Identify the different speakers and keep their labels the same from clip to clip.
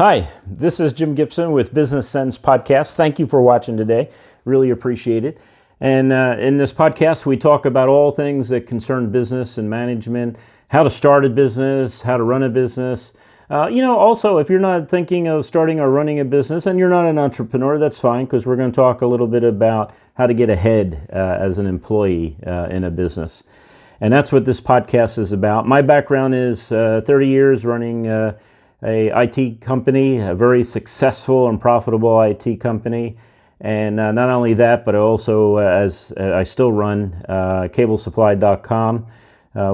Speaker 1: Hi, this is Jim Gibson with Business Sense Podcast. Thank you for watching today. Really appreciate it. And in this podcast, we talk about all things that concern business and management, how to start a business, how to run a business. Also, if you're not thinking of starting or running a business and you're not an entrepreneur, that's fine, because we're going to talk a little bit about how to get ahead as an employee in a business. And that's what this podcast is about. My background is 30 years running a IT company, a very successful and profitable IT company. And not only that, but also I still run CableSupply.com,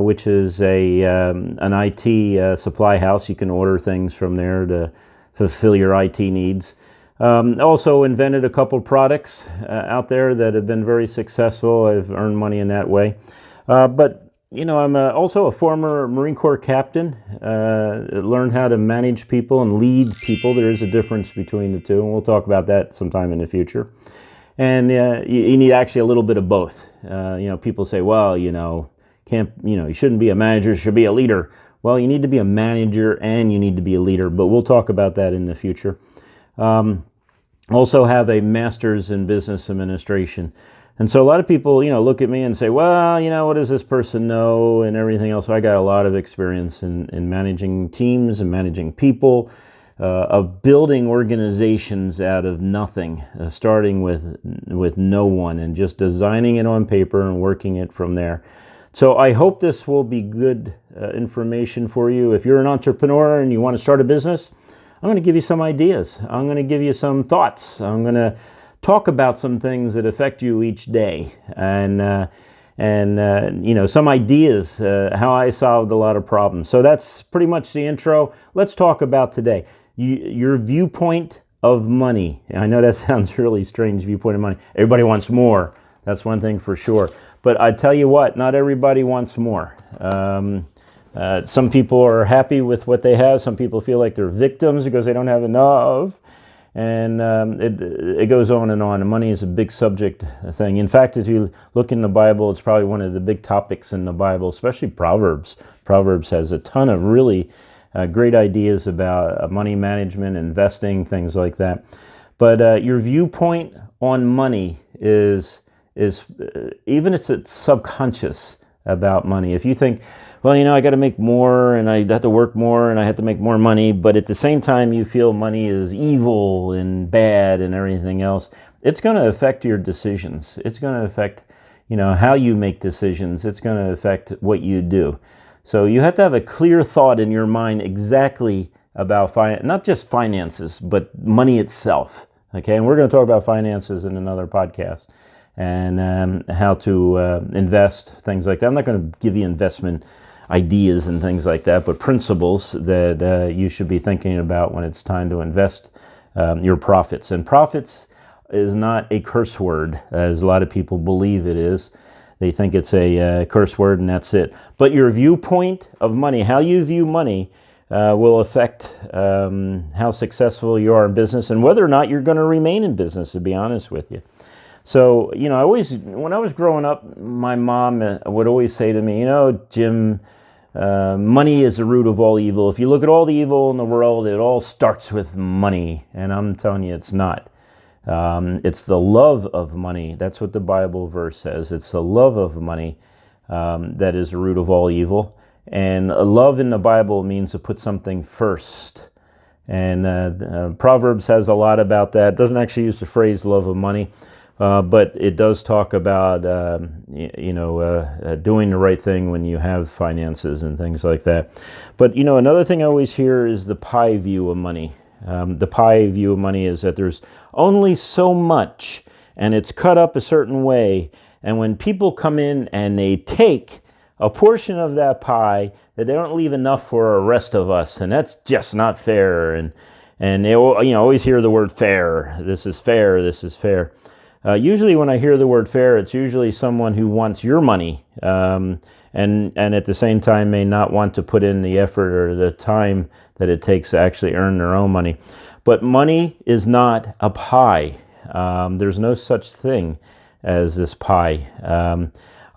Speaker 1: which is an IT supply house. You can order things from there to fulfill your IT needs. Also invented a couple products out there that have been very successful. I've earned money in that way. I'm also a former Marine Corps captain. Learned how to manage people and lead people. There is a difference between the two, and we'll talk about that sometime in the future. And you need actually a little bit of both. People say, well, you shouldn't be a manager, you should be a leader. Well, you need to be a manager and you need to be a leader, but we'll talk about that in the future. Also have a master's in business administration. And so a lot of people, look at me and say, well, what does this person know and everything else. So I got a lot of experience in managing teams and managing people, of building organizations out of nothing, starting with no one and just designing it on paper and working it from there. So I hope this will be good information for you. If you're an entrepreneur and you want to start a business, I'm going to give you some ideas. I'm going to give you some thoughts. I'm going to talk about some things that affect you each day, and some ideas, how I solved a lot of problems. So that's pretty much the intro. Let's talk about today. Your viewpoint of money. I know that sounds really strange, viewpoint of money. Everybody wants more. That's one thing for sure. But I tell you what, not everybody wants more. Some people are happy with what they have. Some people feel like they're victims because they don't have enough. And it goes on and on. And money is a big subject thing. In fact, if you look in the Bible, it's probably one of the big topics in the Bible, especially Proverbs. Proverbs has a ton of really great ideas about money management, investing, things like that. But your viewpoint on money is even it's subconscious about money. If you think, well, I got to make more and I have to work more and I have to make more money, but at the same time you feel money is evil and bad and everything else, it's going to affect your decisions. It's going to affect, how you make decisions. It's going to affect what you do. So you have to have a clear thought in your mind exactly about not just finances, but money itself. Okay, and we're going to talk about finances in another podcast and how to invest, things like that. I'm not going to give you investment ideas and things like that, but principles that you should be thinking about when it's time to invest your profits. And profits is not a curse word, as a lot of people believe it is. They think it's a curse word and that's it. But your viewpoint of money, how you view money, will affect how successful you are in business and whether or not you're going to remain in business, to be honest with you. So, when I was growing up, my mom would always say to me, Jim, money is the root of all evil. If you look at all the evil in the world, it all starts with money. And I'm telling you, it's not. It's the love of money. That's what the Bible verse says. It's the love of money that is the root of all evil. And love in the Bible means to put something first. And Proverbs has a lot about that. It doesn't actually use the phrase love of money. But it does talk about, doing the right thing when you have finances and things like that. But, another thing I always hear is the pie view of money. The pie view of money is that there's only so much, and it's cut up a certain way. And when people come in and they take a portion of that pie, that they don't leave enough for the rest of us, and that's just not fair. And they always hear the word fair. This is fair. This is fair. Usually when I hear the word fair, it's usually someone who wants your money and at the same time may not want to put in the effort or the time that it takes to actually earn their own money. But money is not a pie. There's no such thing as this pie.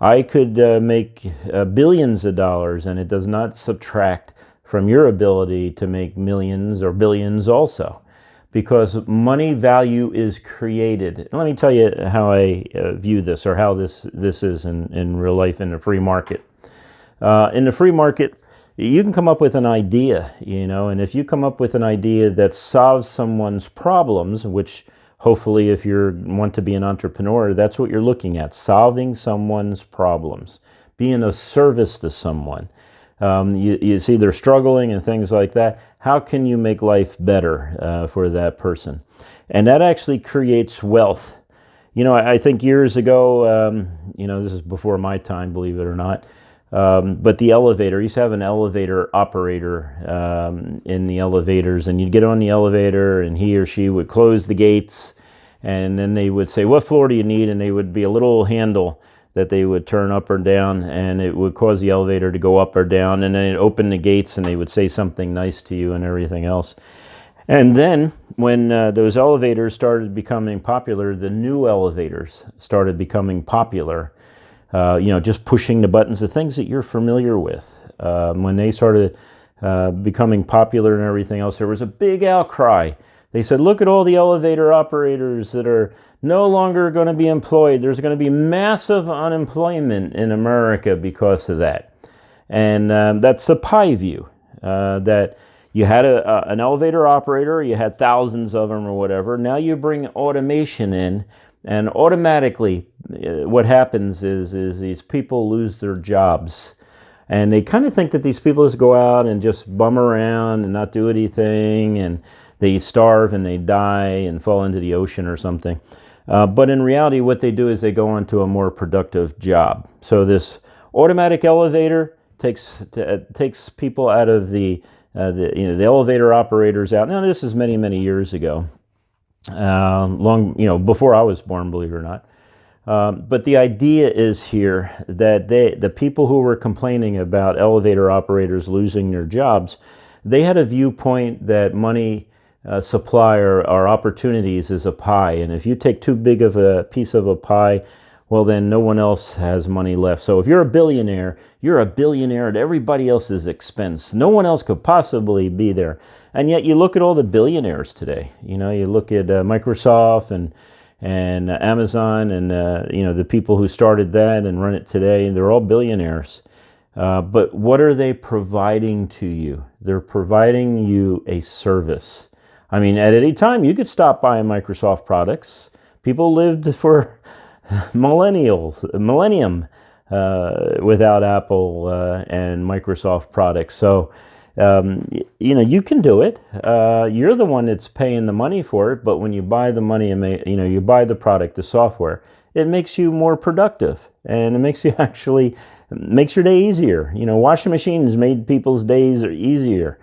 Speaker 1: I could make billions of dollars and it does not subtract from your ability to make millions or billions also, because money value is created. And let me tell you how I view this, or how this is in real life in the free market. In the free market, you can come up with an idea, and if you come up with an idea that solves someone's problems, which hopefully if you want to be an entrepreneur, that's what you're looking at, solving someone's problems, being of service to someone. You see they're struggling and things like that. How can you make life better for that person? And that actually creates wealth. I think years ago, this is before my time, believe it or not, but the elevator, you used to have an elevator operator in the elevators, and you'd get on the elevator and he or she would close the gates, and then they would say, what floor do you need? And they would be a little handle that they would turn up or down, and it would cause the elevator to go up or down, and then it'd open the gates and they would say something nice to you and everything else. And then when those elevators started becoming popular, the new elevators started becoming popular. Just pushing the buttons, the things that you're familiar with. When they started becoming popular and everything else, there was a big outcry. They said, look at all the elevator operators that are no longer going to be employed. There's going to be massive unemployment in America because of that. And that's the pie view, that you had an elevator operator, you had thousands of them or whatever. Now you bring automation in, and automatically what happens is these people lose their jobs. And they kind of think that these people just go out and just bum around and not do anything, and they starve and they die and fall into the ocean or something. But in reality, what they do is they go on to a more productive job. So this automatic elevator takes people out of the elevator operators out. Now, this is many, many years ago, before I was born, believe it or not. But the idea is here that the people who were complaining about elevator operators losing their jobs, they had a viewpoint that money supply or opportunities is a pie. And if you take too big of a piece of a pie, well, then no one else has money left. So if you're a billionaire at everybody else's expense. No one else could possibly be there. And yet you look at all the billionaires today. You look at Microsoft and Amazon and the people who started that and run it today, and they're all billionaires. But what are they providing to you? They're providing you a service. I mean, at any time you could stop buying Microsoft products. People lived for millennium without Apple and Microsoft products. So you can do it. You're the one that's paying the money for it, but when you buy the money and you buy the product, the software, it makes you more productive, and it makes your day easier. Washing machines made people's days easier.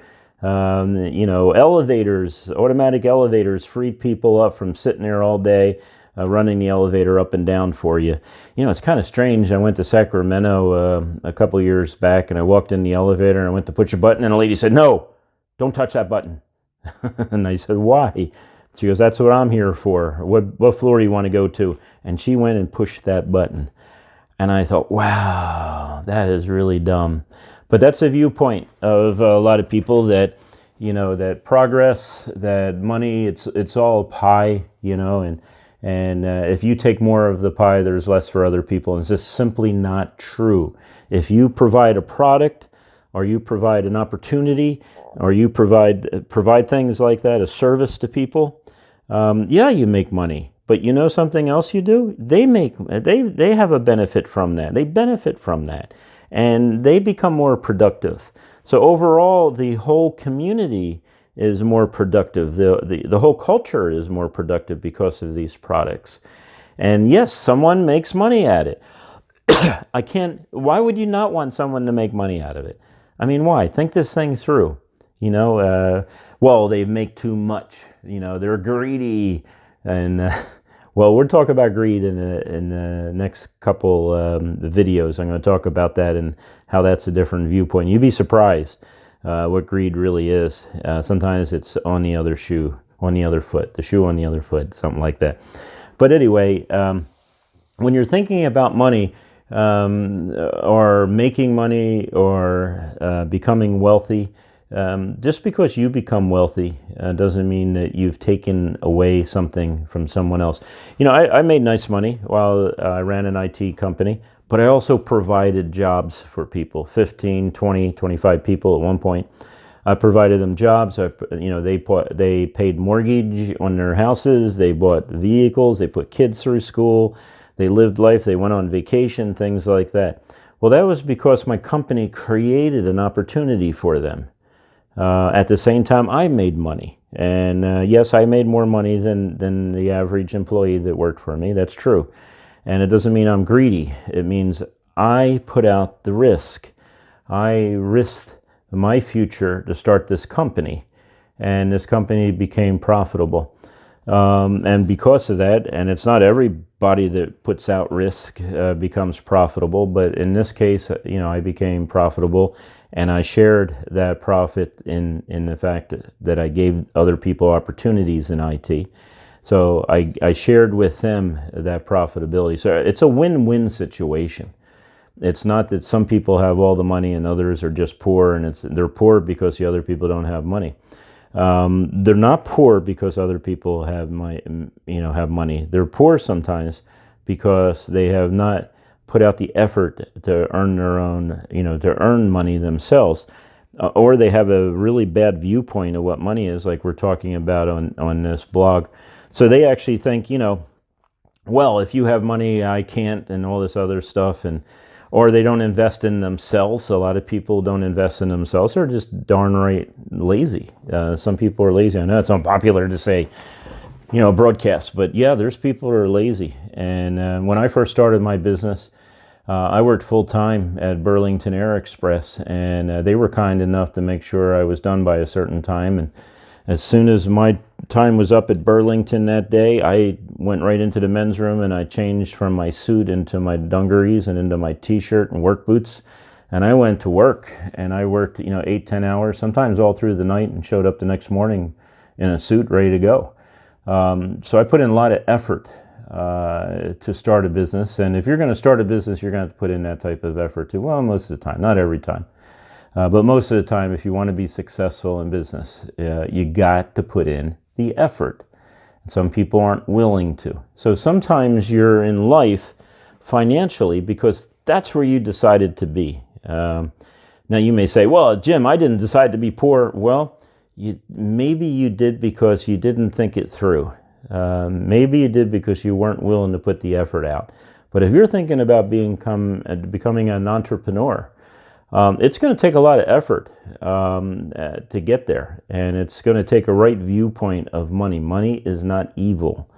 Speaker 1: Elevators, automatic elevators freed people up from sitting there all day, running the elevator up and down for you. It's kind of strange. I went to Sacramento a couple years back, and I walked in the elevator and I went to push a button, and a lady said, "No, don't touch that button." And I said, "Why?" She goes, "That's what I'm here for. What floor do you want to go to?" And she went and pushed that button. And I thought, wow, that is really dumb. But that's a viewpoint of a lot of people that, that progress, that money, it's all pie, and if you take more of the pie, there's less for other people. And it's just simply not true. If you provide a product, or you provide an opportunity, or you provide things like that, a service to people, you make money. But something else you do? They have a benefit from that. They benefit from that. And they become more productive. So overall, the whole community is more productive. The whole culture is more productive because of these products. And yes, someone makes money at it. Why would you not want someone to make money out of it? I mean, why? Think this thing through. They make too much. They're greedy. And we'll talk about greed in the next couple videos. I'm going to talk about that and how that's a different viewpoint. You'd be surprised what greed really is. Sometimes it's on the other shoe, on the other foot, the shoe on the other foot, something like that. But anyway, when you're thinking about money or making money or becoming wealthy, Just because you become wealthy doesn't mean that you've taken away something from someone else. I made nice money while I ran an IT company, but I also provided jobs for people, 15, 20, 25 people at one point. I provided them jobs. They paid mortgage on their houses. They bought vehicles. They put kids through school. They lived life. They went on vacation, things like that. Well, that was because my company created an opportunity for them. At the same time, I made money. And yes, I made more money than the average employee that worked for me. That's true. And it doesn't mean I'm greedy. It means I put out the risk. I risked my future to start this company. And this company became profitable. And because of that, and it's not everybody that puts out risk becomes profitable, but in this case, I became profitable. And I shared that profit in the fact that I gave other people opportunities in IT. So I shared with them that profitability. So it's a win-win situation. It's not that some people have all the money and others are just poor, and they're poor because the other people don't have money. They're not poor because other people have money. They're poor sometimes because they have not put out the effort to earn their own, to earn money themselves, or they have a really bad viewpoint of what money is, like we're talking about on this blog. So they actually think, well, if you have money, I can't, and all this other stuff, or they don't invest in themselves. A lot of people don't invest in themselves. They're just darn right lazy. Some people are lazy. I know it's unpopular to say, broadcast, but yeah, there's people who are lazy. And when I first started my business, I worked full-time at Burlington Air Express, and they were kind enough to make sure I was done by a certain time. And as soon as my time was up at Burlington that day, I went right into the men's room and I changed from my suit into my dungarees and into my t-shirt and work boots. And I went to work, and I worked, 8-10 hours, sometimes all through the night, and showed up the next morning in a suit ready to go. So I put in a lot of effort to start a business. And if you're going to start a business, you're going to have to put in that type of effort too. Well, most of the time, not every time. But most of the time, if you want to be successful in business, you got to put in the effort. Some people aren't willing to. So sometimes you're in life financially because that's where you decided to be. Now you may say, well, Jim, I didn't decide to be poor. Well, maybe you did because you didn't think it through. Maybe you did because you weren't willing to put the effort out. But if you're thinking about becoming an entrepreneur, it's going to take a lot of effort to get there. And it's going to take a right viewpoint of money. Money is not evil.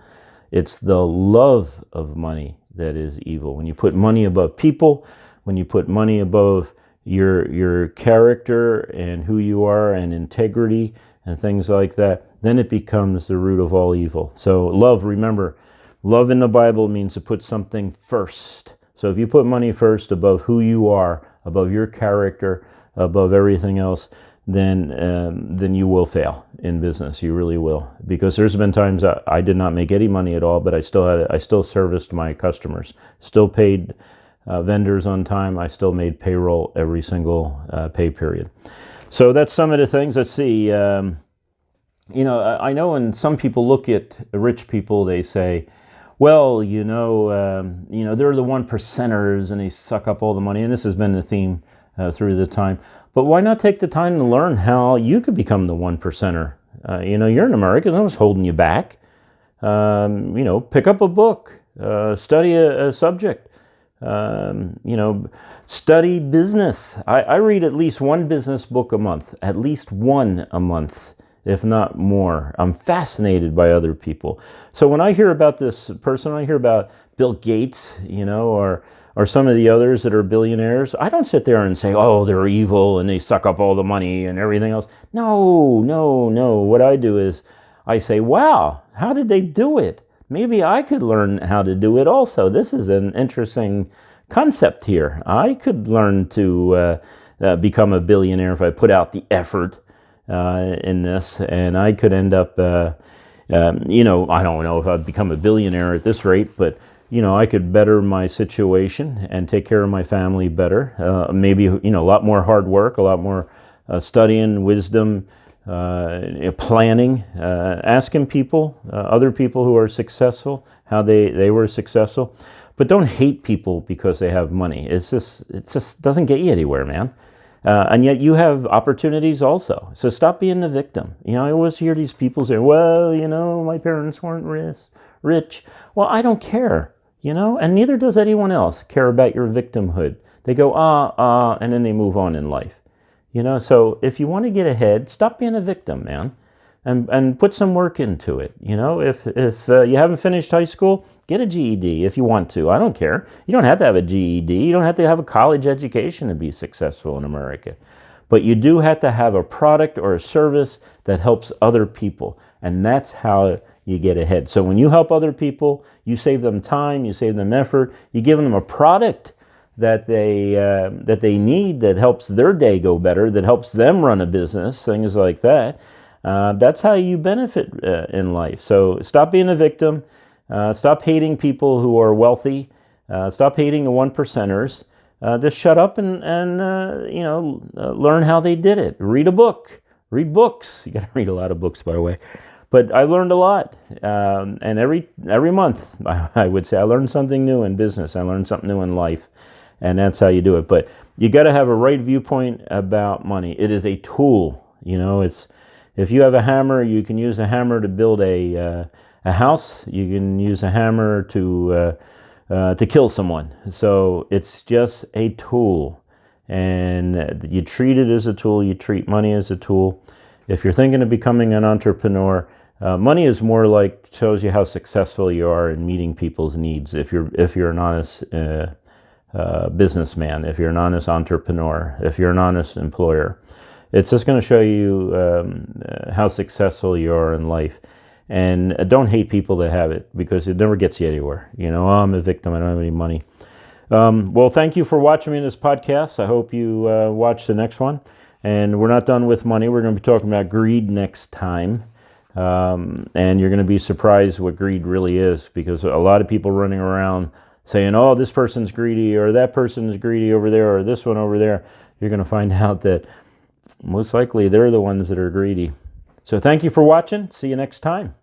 Speaker 1: It's the love of money that is evil. When you put money above people, when you put money above your character and who you are and integrity and things like that, then it becomes the root of all evil. So love, remember, love in the Bible means to put something first. So if you put money first above who you are, above your character, above everything else, then you will fail in business. You really will. Because there's been times I did not make any money at all, but I still serviced my customers, still paid vendors on time. I still made payroll every single pay period. So that's some of the things. Let's see. I know when some people look at rich people, they say, well, they're the 1%ers and they suck up all the money. And this has been the theme through the time. But why not take the time to learn how you could become the 1%er? You're an American. No one's holding you back. Pick up a book, study a subject. Study business. I read at least one business book a month, at least one a month, if not more. I'm fascinated by other people. So when I hear about this person, I hear about Bill Gates, or some of the others that are billionaires, I don't sit there and say, oh, they're evil and they suck up all the money and everything else. No. What I do is I say, wow, how did they do it? Maybe I could learn how to do it also. This is an interesting concept here. I could learn to become a billionaire if I put out the effort in this, and I could end up, I don't know if I'd become a billionaire at this rate, but, I could better my situation and take care of my family better. Maybe, a lot more hard work, a lot more studying, wisdom, planning, asking people, other people who are successful, how they were successful. But don't hate people because they have money. It just doesn't get you anywhere, man. And yet you have opportunities also. So stop being the victim. You know, I always hear these people say, well, you know, my parents weren't rich. Well, I don't care, you know, and neither does anyone else care about your victimhood. They go, and then they move on in life. You know, so if you want to get ahead, stop being a victim, man, and put some work into it. You know, if you haven't finished high school, get a GED if you want to. I don't care. You don't have to have a GED. You don't have to have a college education to be successful in America. But you do have to have a product or a service that helps other people. And that's how you get ahead. So when you help other people, you save them time, you save them effort, you give them a product that they need, that helps their day go better, that helps them run a business, things like that. That's how you benefit in life. So stop being a victim. Stop hating people who are wealthy. Stop hating the one percenters. Just shut up and learn how they did it. Read a book. Read books. You got to read a lot of books, by the way. But I learned a lot, and every month I would say I learned something new in business. I learned something new in life. And that's how you do it. But you got to have a right viewpoint about money. It is a tool. You know, if you have a hammer, you can use a hammer to build a house. You can use a hammer to kill someone. So it's just a tool, and you treat it as a tool. You treat money as a tool. If you're thinking of becoming an entrepreneur, money is more like shows you how successful you are in meeting people's needs. If you're an honest businessman, if you're an honest entrepreneur, if you're an honest employer, it's just going to show you how successful you are in life. And don't hate people that have it, because it never gets you anywhere. You know, I'm a victim, I don't have any money. Well, thank you for watching me in this podcast. I hope you watch the next one. And we're not done with money. We're going to be talking about greed next time. And you're going to be surprised what greed really is, because a lot of people running around saying, oh, this person's greedy, or that person's greedy over there, or this one over there. You're going to find out that most likely they're the ones that are greedy. So thank you for watching. See you next time.